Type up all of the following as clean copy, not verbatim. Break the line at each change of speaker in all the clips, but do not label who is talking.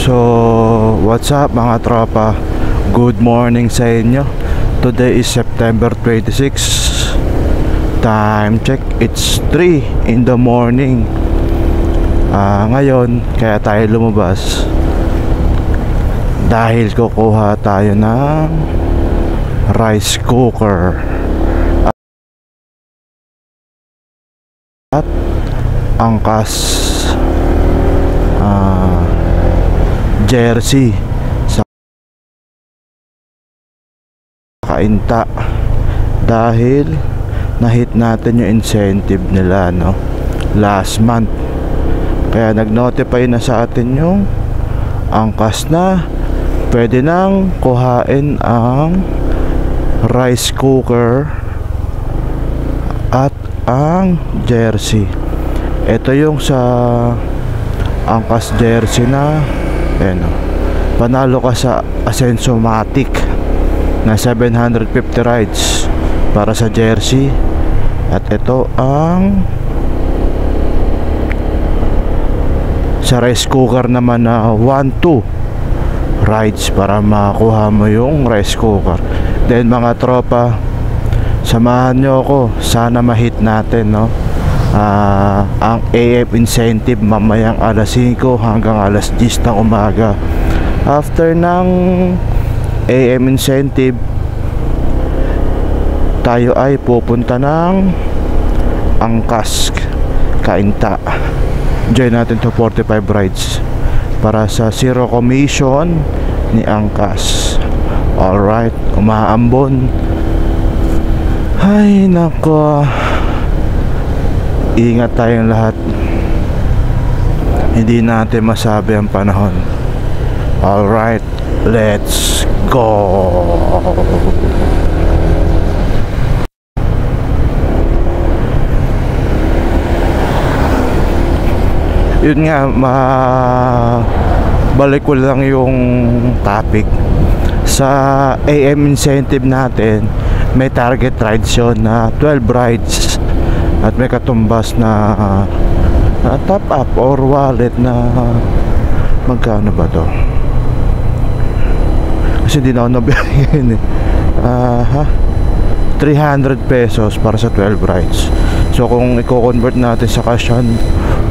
So, what's up mga tropa? Good morning sa inyo. Today is September 26. Time check, it's 3 in the morning. Ngayon, kaya tayo lumabas dahil kukuha tayo ng rice cooker at angkas jersey sa Kainta dahil na-hit natin yung incentive nila last month, kaya nag-notify na sa atin yung angkas na pwede nang kuhain ang rice cooker at ang jersey. Ito yung sa angkas jersey na panalo ka sa Ascenso-Matic na 750 rides para sa jersey, at ito ang sa rice cooker naman na 1-2 rides para makuha mo yung rice cooker. Then mga tropa, samahan nyo ako, sana ma-hit natin ang AM incentive mamayang alas 5 hanggang alas 10 ng umaga. After ng AM incentive, tayo ay pupunta ng angkas Kainta. Join natin to 45 rides para sa zero commission ni angkas. Alright, umaambon. Ay nako, ingat tayong lahat, hindi natin masabi ang panahon. Alright, let's go. Yun nga, balik ko lang yung topic. Sa AM incentive natin, may target rides yun na 12 rides at may katumbas na top up or wallet na magkano ba to? Kasi di na ako nabiyahin 300 pesos para sa 12 rides. So kung i-convert natin sa cash yan,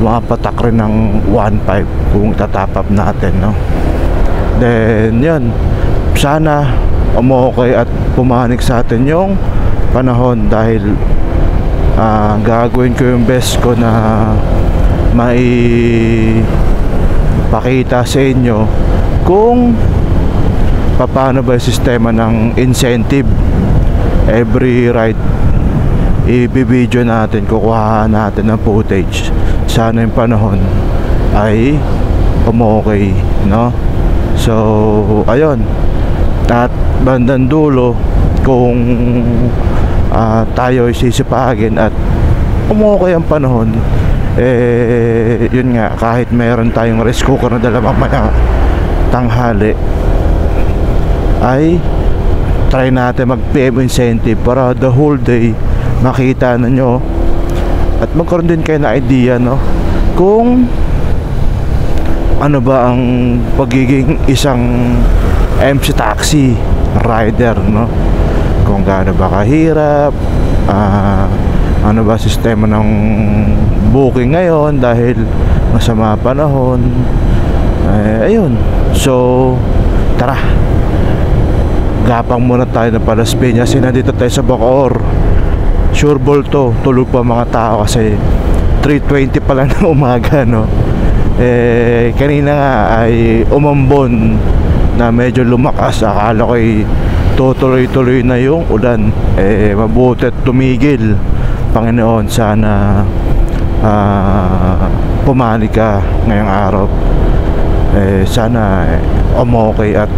mapatak rin ng 1.5 kung itatap up natin, Then yun, sana umokay at pumanik sa atin yung panahon, dahil gagawin ko yung best ko na maipakita sa inyo kung paano ba yung sistema ng incentive. Every ride i-video natin, kukuha natin ng footage. Sana yung panahon ay umokay, So ayun, at bandang dulo, kung tayo sisipagin at umukay ang panahon, yun nga, kahit mayroon tayong rice cooker na dala mamaya tanghali, ay try natin mag PM incentive para the whole day makita na nyo at magkaroon din kayo na idea kung ano ba ang pagiging isang MC taxi rider, kung gaano ba kahirap, ano ba sistema ng booking ngayon dahil masama panahon. Ayun, so tara, gapang muna tayo ng Palas Piñas. Nandito tayo sa Bacoor. Sure ball to, tulog pa mga tao kasi 3:20 pa lang ng umaga, kanina nga ay umambon na medyo lumakas. Akala ko ay tutuloy-tuloy na yung ulan, mabuti at tumigil. Panginoon, sana pumani ka ngayong araw. Sana umokay at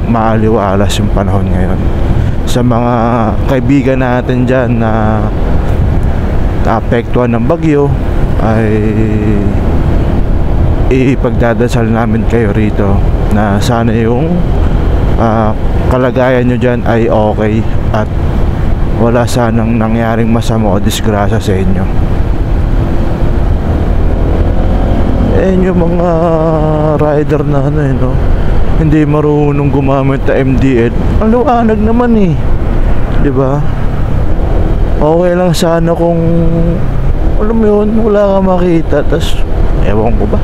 maaliwalas yung panahon ngayon. Sa mga kaibigan natin dyan na naapektuhan ng bagyo, ay ipagdadasal namin kayo rito na sana yung kalagayan nyo dyan ay okay at wala sanang nangyaring masama o disgrasya sa inyo. Ayan yung mga rider na ano eh, no? Hindi marunong gumamit ng MDL. Ang liwanag naman eh, di ba? Okay lang sana kung alam mo yun, wala ka makita. Tas ewan ko ba.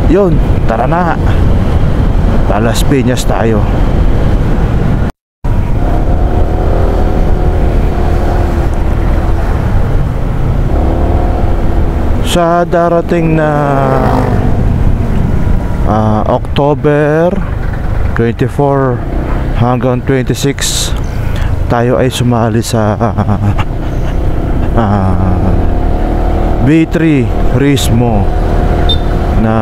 Yun, tara na. Las Piñas tayo. Sa darating na October 24 hanggang 26, tayo ay sumali sa B3 Rismo na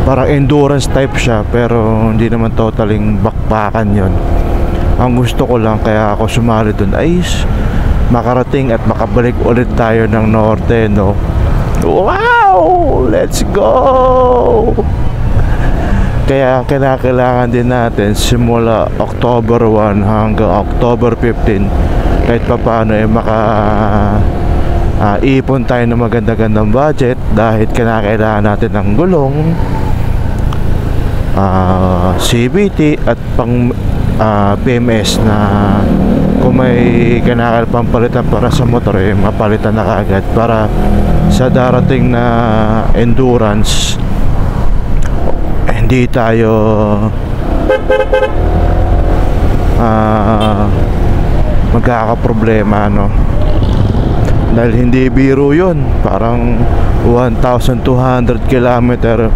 parang endurance type siya, pero hindi naman totaling bakbakan yon. Ang gusto ko lang kaya ako sumali dun ay makarating at makabalik ulit tayo ng norte, no? Wow! Let's go! Kaya kailangan din natin simula October 1 hanggang October 15 kahit pa paano ay ipon tayo ng maganda-gandang budget, dahil kailangan natin ng gulong, CVT at pang PMS na kung may kailangan pang palitan para sa motor eh mapalitan na kaagad para sa darating na endurance hindi tayo magkakaproblema, no? Dahil hindi biro yun, parang 1,200 kilometer,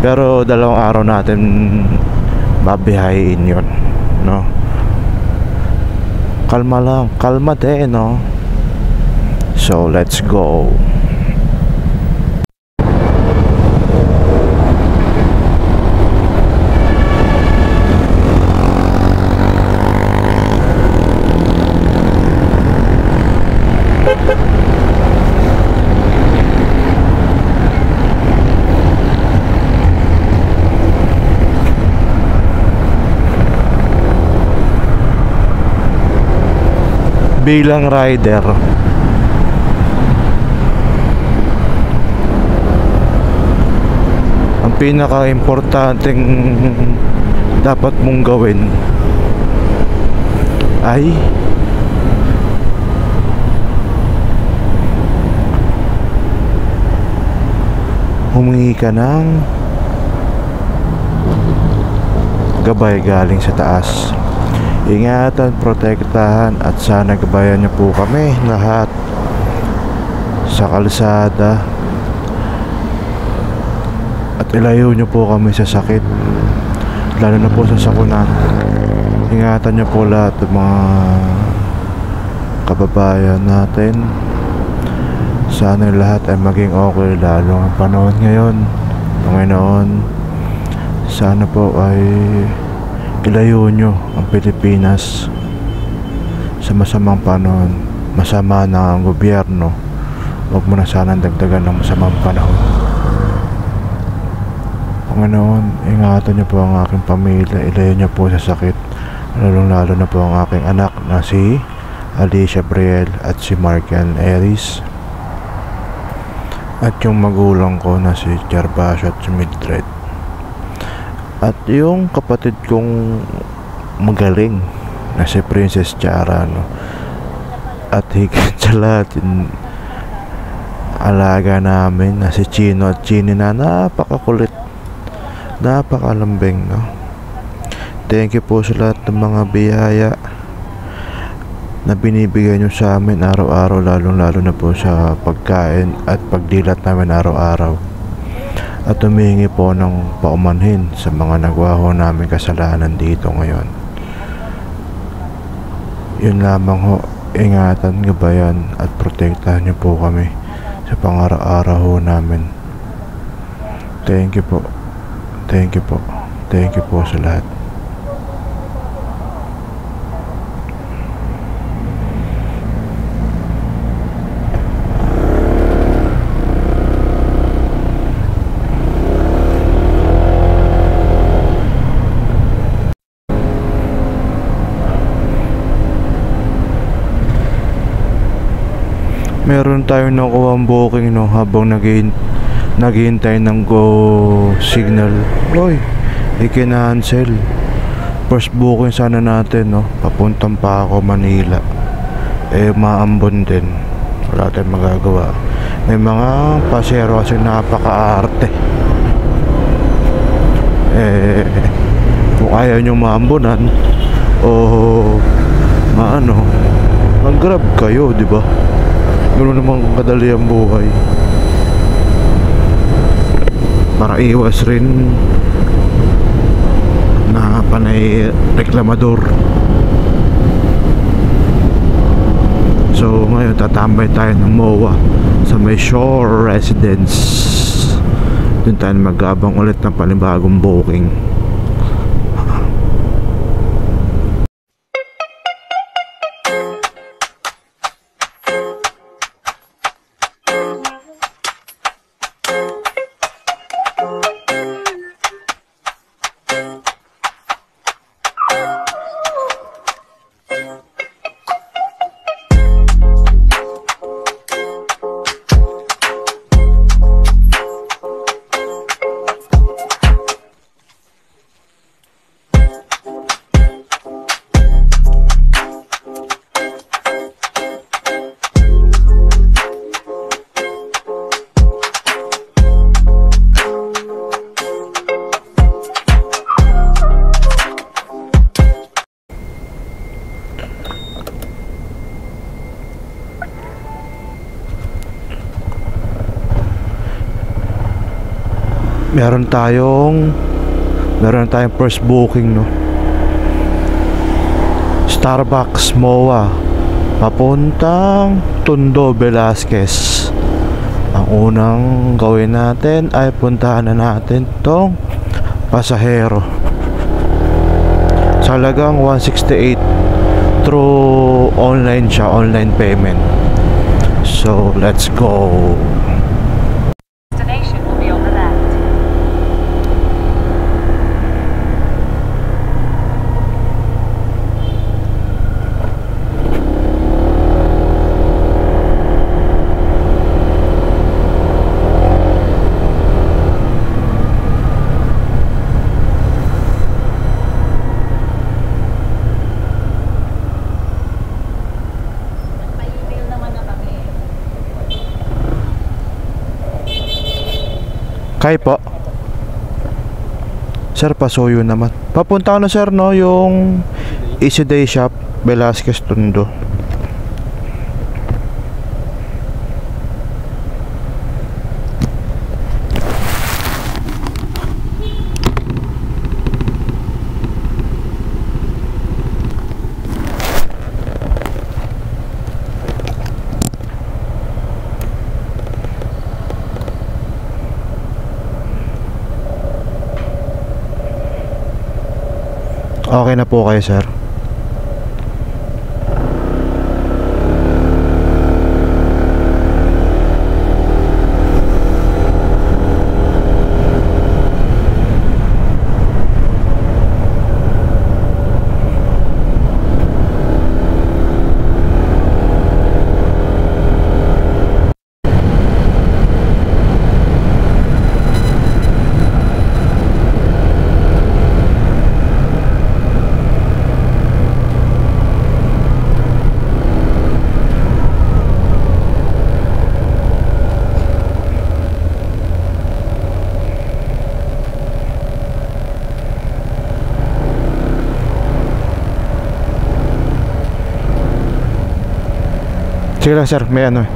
pero dalawang araw natin babiyahin yun, no? Kalma lang, kalma din, no? So let's go. Bilang rider, ang pinaka-importanteng dapat mong gawin ay humingi ka ng gabay galing sa taas. Ingatan, protektahan at sana gabayan niyo po kami lahat sa kalsada at ilayo niyo po kami sa sakit, lalo na po sa sakuna. Ingatan niyo po lahat ng mga kababayan natin. Sana lahat ay maging okay, lalo ang panahon ngayon. Panginoon, sana po ay ilayo nyo ang Pilipinas sa masamang panahon. Masama na ang gobyerno, huwag mo na sanang dagdagan ng masamang panahon. Panginoon, ingatan niyo po ang aking pamilya, ilayo niyo po sa sakit, lalo na po ang aking anak na si Alicia Briel at si Markian Aries, at yung magulang ko na si Gervasio at si Mildred, at yung kapatid kong magaling na si Princess Chara, no? At higit sa lahat, alaga namin na si Chino at Chini na napakakulit, napakalambing, no? Thank you po sa lahat ng mga biyaya na binibigay nyo sa amin araw-araw, lalo na po sa pagkain at pagdilat namin araw-araw. At humingi po ng paumanhin sa mga nagawa ho namin kasalanan dito ngayon. Yun lamang ho, ingatan, gabayan at protektahan niyo po kami sa pang-araw-araw ho namin. Thank you po. Thank you po. Thank you po sa lahat. Meron tayong nakuha ang booking, no, habang naghihintay ng go signal. Oy, i-cancel. First booking sana natin, no, papuntang pa ako Manila. Maambon din, wala tayong magagawa. May mga pasero kasi napaka-arte. Kung ayaw nyo maambunan o mag-grab kayo, di ba? Ganoon naman kadali ang buhay. Para iwas rin na panay reklamador. So ngayon tatambay tayo ng MOA sa may Shore Residence. Doon tayo mag-abang ulit ng panibagong booking. Meron tayong first booking, no. Starbucks MOA papuntang Tondo, Velasquez. Ang unang gawin natin ay puntahan na natin tong pasahero. Sa halagang 168 through online siya, online payment. So let's go. Kay po. Sir, pasuyo naman. Papunta ko na, sir, no, yung Easy Day Shop, Velasquez, Tondo. Okay na po kayo, sir. Sige lang, sir, may ano.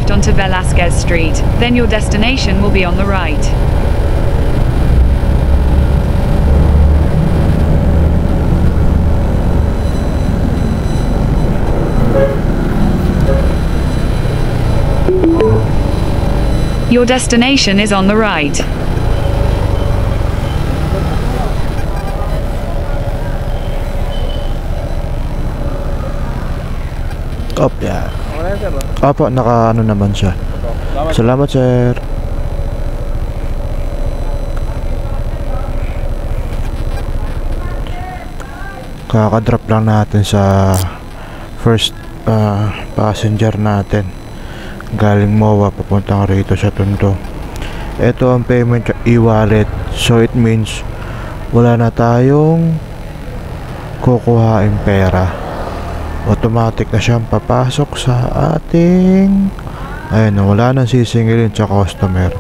left onto Velasquez Street, then your destination will be on the right. Your destination is on the right.
Yeah. Opo, naka ano naman siya. Salamat, sir. Kakadrop lang natin sa first passenger natin. Galing MOA papuntang rito sa Tondo. Ito ang payment e-wallet. So it means wala na tayong kukuhain pera. Automatic na siyang papasok sa ating, ayun, wala nang sisingilin sa customer.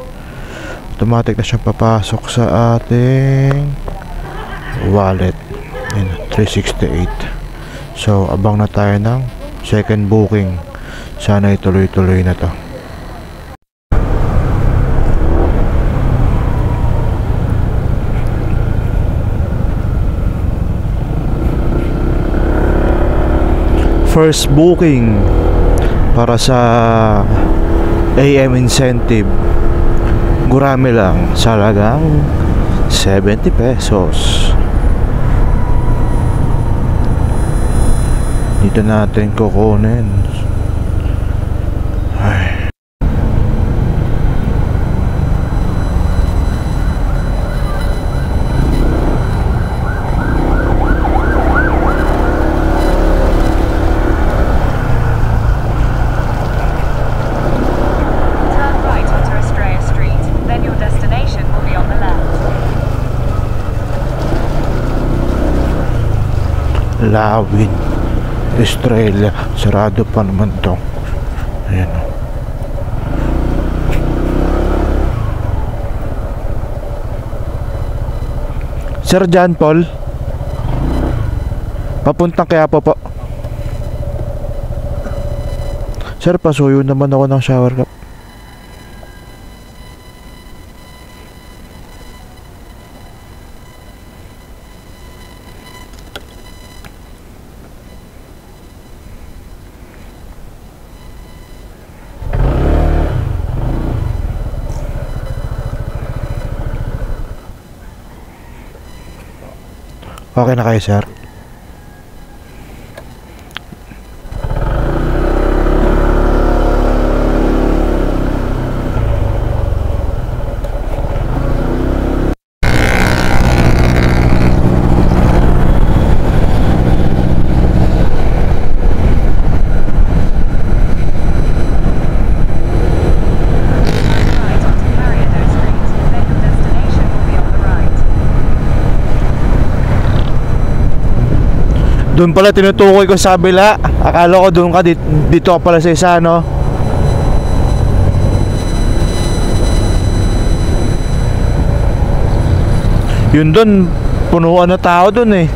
Automatic na siyang papasok sa ating wallet. Ayun, 368. So abang na tayo ng second booking. Sana ituloy-tuloy na to. First booking para sa AM incentive, gurami lang, salagang 70 pesos. Dito natin kukunin. Ay. Lawin, Estrella, sarado pa naman to. Ayan. Sir John Paul, papuntang Quiapo po. Sir, pasuyo naman ako ng shower cap. Okay na kayo, sir? Doon pala tinutukoy ko sa kabila. Akala ko doon ka, dito ka pala sa isa, no? Yun doon, punuan na tao doon eh.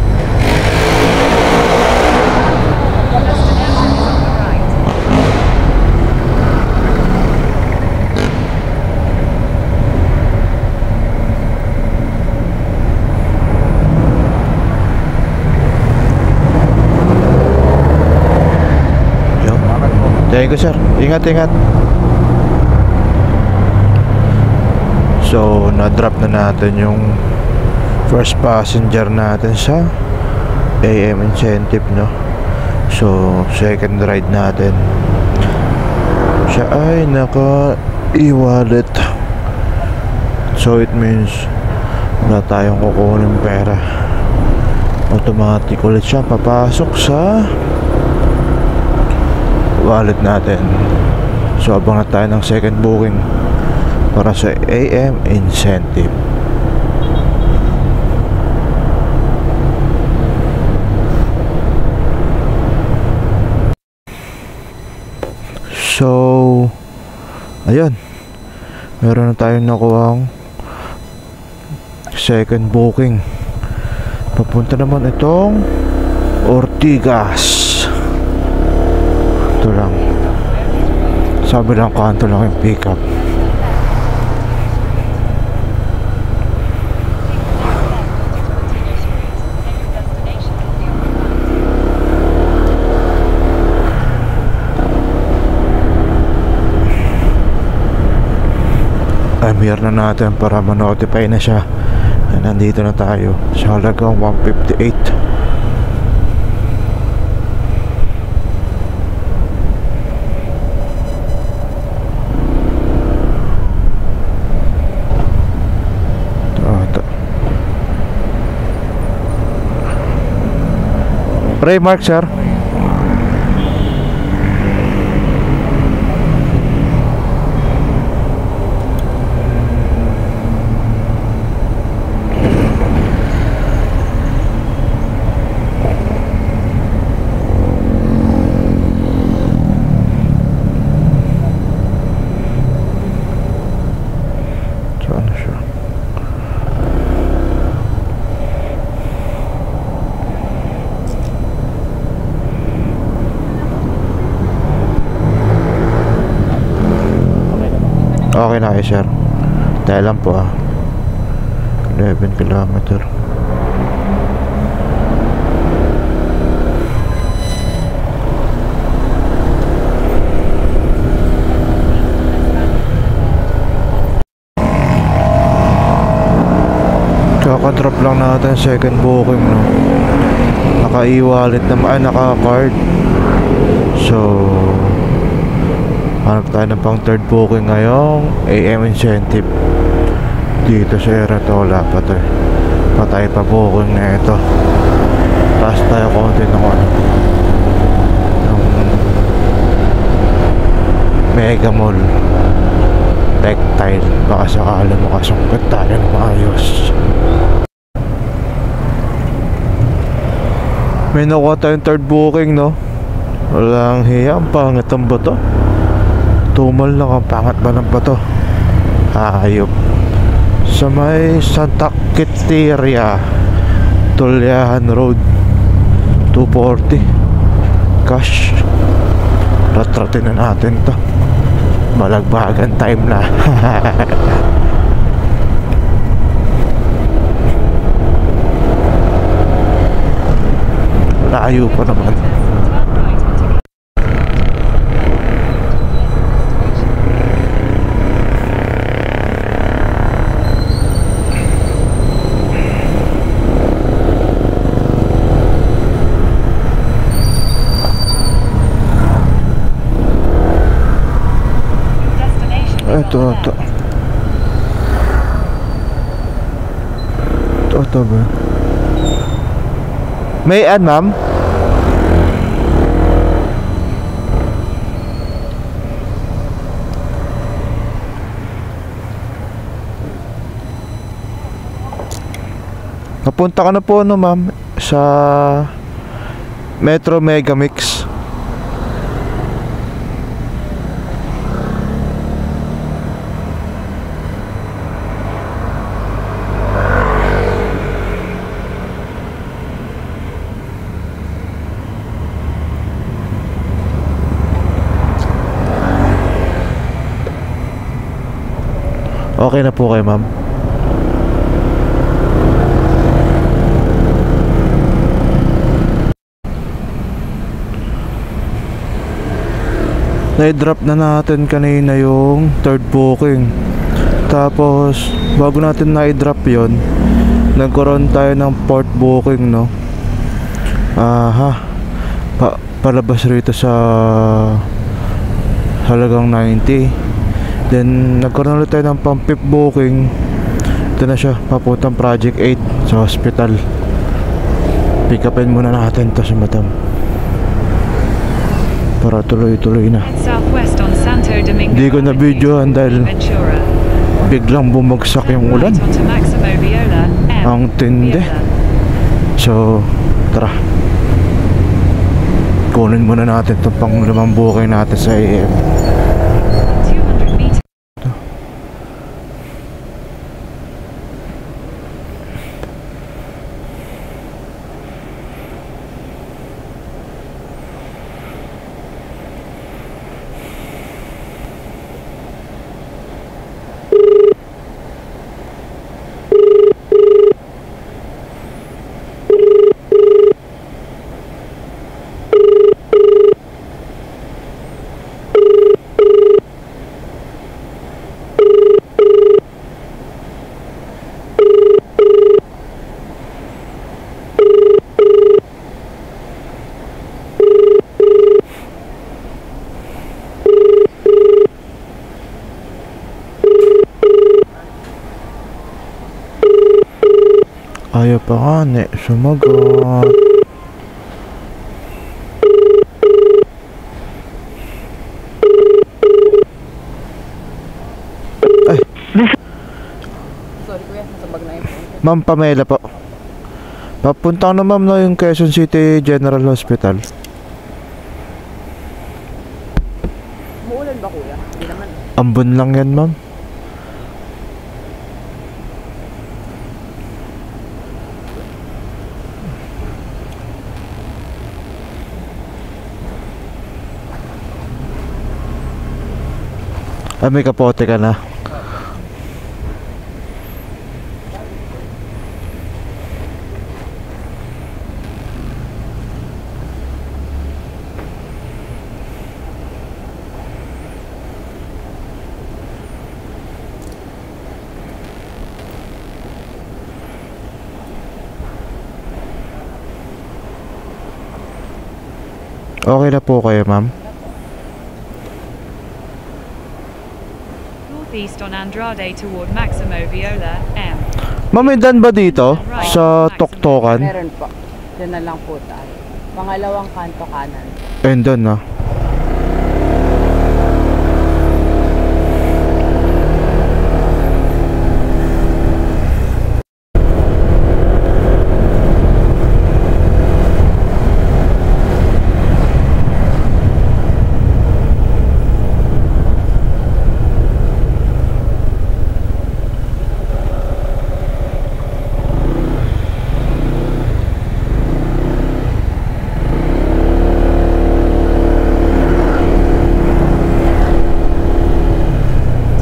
Thank you, sir. Ingat, ingat. So, na-drop na natin yung first passenger natin sa AM incentive, no? So, second ride natin. Siya ay naka e-wallet. So, it means wala tayong kukunin pera. Automatic ulit siya papasok sa wallet natin. So abang na tayo ng second booking para sa AM incentive. So ayun, meron na tayong nakuhang second booking. Papunta naman itong Ortigas. Ito lang Sabi lang kanto lang yung pick up. I-mirror na natin para ma-notify na siya na nandito na tayo sa halagang 158. Ray Mark, sir. Saan siya? Okay na kayo, sir. Dahil lang po 11 kilometer. Kaka-drop lang natin second booking, no? Naka-e-wallet naman, naka-card. So hanap tayo ng pang third booking ngayong AM incentive dito sa Eratola. Patay pa booking na ito. Taas tayo konti ng Mega Mall Tactile. Baka sakala makasungkot tayo ng maayos. May nakuha tayong third booking, no? Walang hiya, ang pangit ang bato. Tumal lang, ang pangat ba ng bato? Hayop. Sa may Santa Quiteria, Tulyahan Road, 240 cash. Ratratin na natin to. Malagbagan time na. Layo pa naman. Ito ba? May ma'am? Napunta ka na po, no, ma'am, sa Metro Megamix. Okay na po kayo, ma'am. Na-drop na natin kanina yung third booking. Tapos bago natin na-drop yon, nagkaroon tayo ng fourth booking, no? Palabas rito sa halagang 90. Then nagkaroon ulit tayo ng pang fifth booking. Ito na siya, papuntang Project 8 sa hospital. Pick upin muna natin to sa madam para tuloy-tuloy na. Hindi ko na videohan dahil biglang bumagsak yung ulan. Ang tindi. So tara, kunin muna natin itong pang limang booking natin sa AM. Ayaw pa nga, sumagot. Ay.
Sorry kuya, nasabag na yun.
Ma'am Pamela po. Papunta na ma'am na yung Quezon City General Hospital.
Umuulan ba kuya? Hindi naman.
Ambon lang yan ma'am. Ah, may kapote ka na. Okay na po kayo ma'am.
Northeast on Andrade toward Maximo Viola, M.
Ma'am, may daan ba dito? Sa Toktokan?
Meron po. Diyan na lang po tayo. Pangalawang kanto kanan.
Ayun doon na.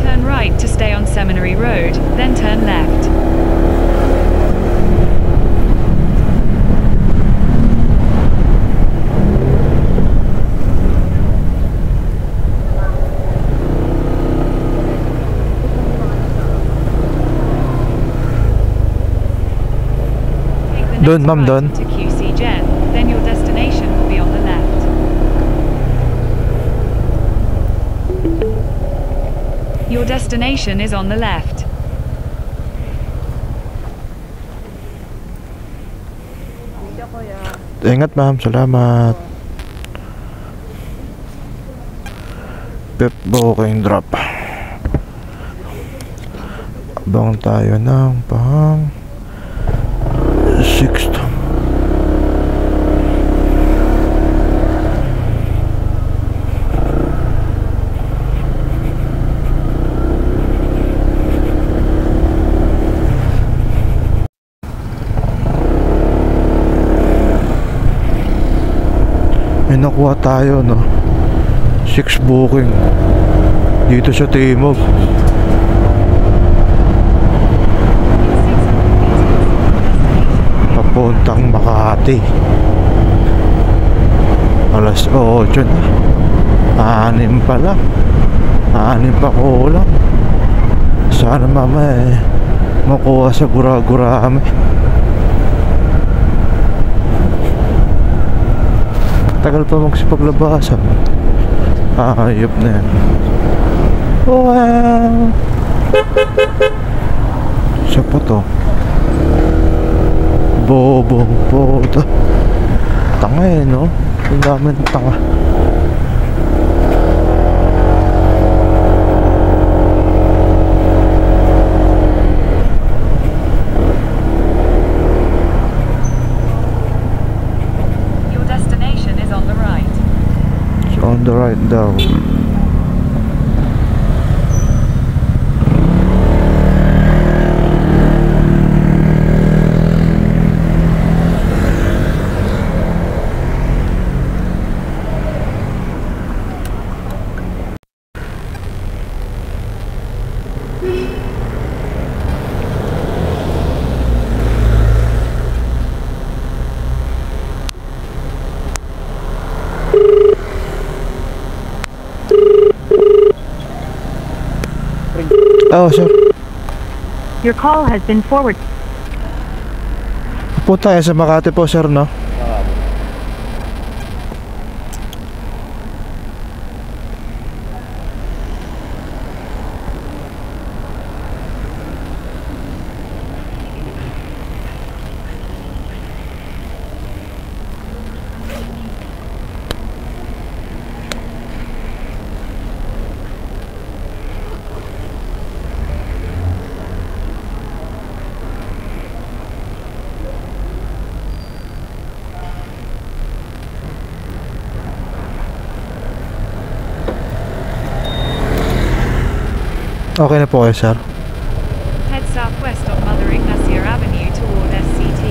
Turn right to stay on Seminary Road, then turn left. Take the
Doon,
next
ma'am,
right
doon.
to QC Gen, then your destination will be on the left. Your destination is on the left.
Dito kuya.
Ingat ma'am, salamat. Pep booking drop. Abang tayo ng pang 6th. May nakuha tayo no, 6 booking dito sa Timog. Papuntang Makati. Alas 8 na. 6 pa lang. 6 pa kulang. Sana mamaya makuha sa Guragurame. Tagal pa magsipaglabasan. Ayop na yan. Wow! Siya pa to. Bobong puta. Tanga eh no? Ang dami ng tanga.
Your destination is on the right.
It's on the right daw. Oh, sir.
Your call has been forwarded.
Po tayo sa Makati po, sir, no? Okay na po kayo, sir.
Head southwest on Mother Ignacia Avenue toward SCT.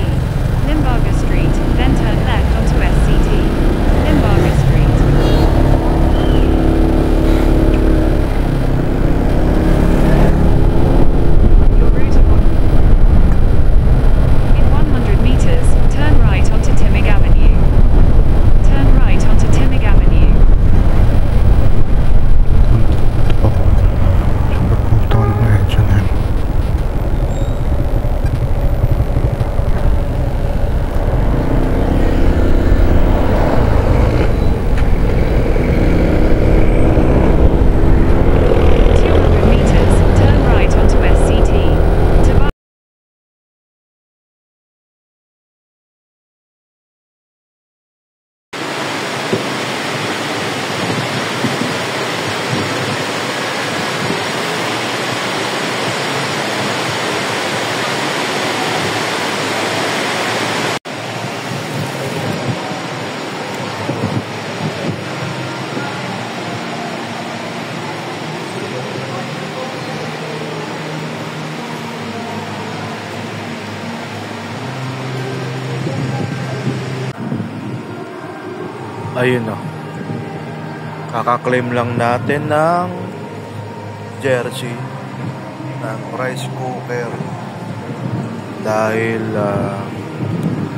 Limburger Street, then turn left onto SCT. Limburger Street. Your route of In 100 meters, turn right onto Timig Avenue. Turn right onto Timig Avenue.
Pupunta ko na ngayon dyan eh.
Meters, turn right onto SCT. To
Ayun o. Kakaklaim lang natin ng jersey ng rice cooker dahil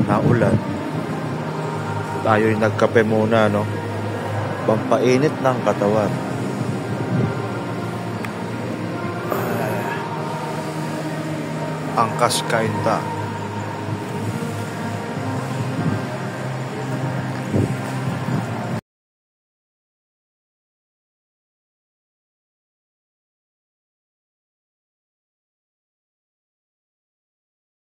naulan. Tayo'y nagkape muna, no? Pampainit ng katawan. Angkas kainta.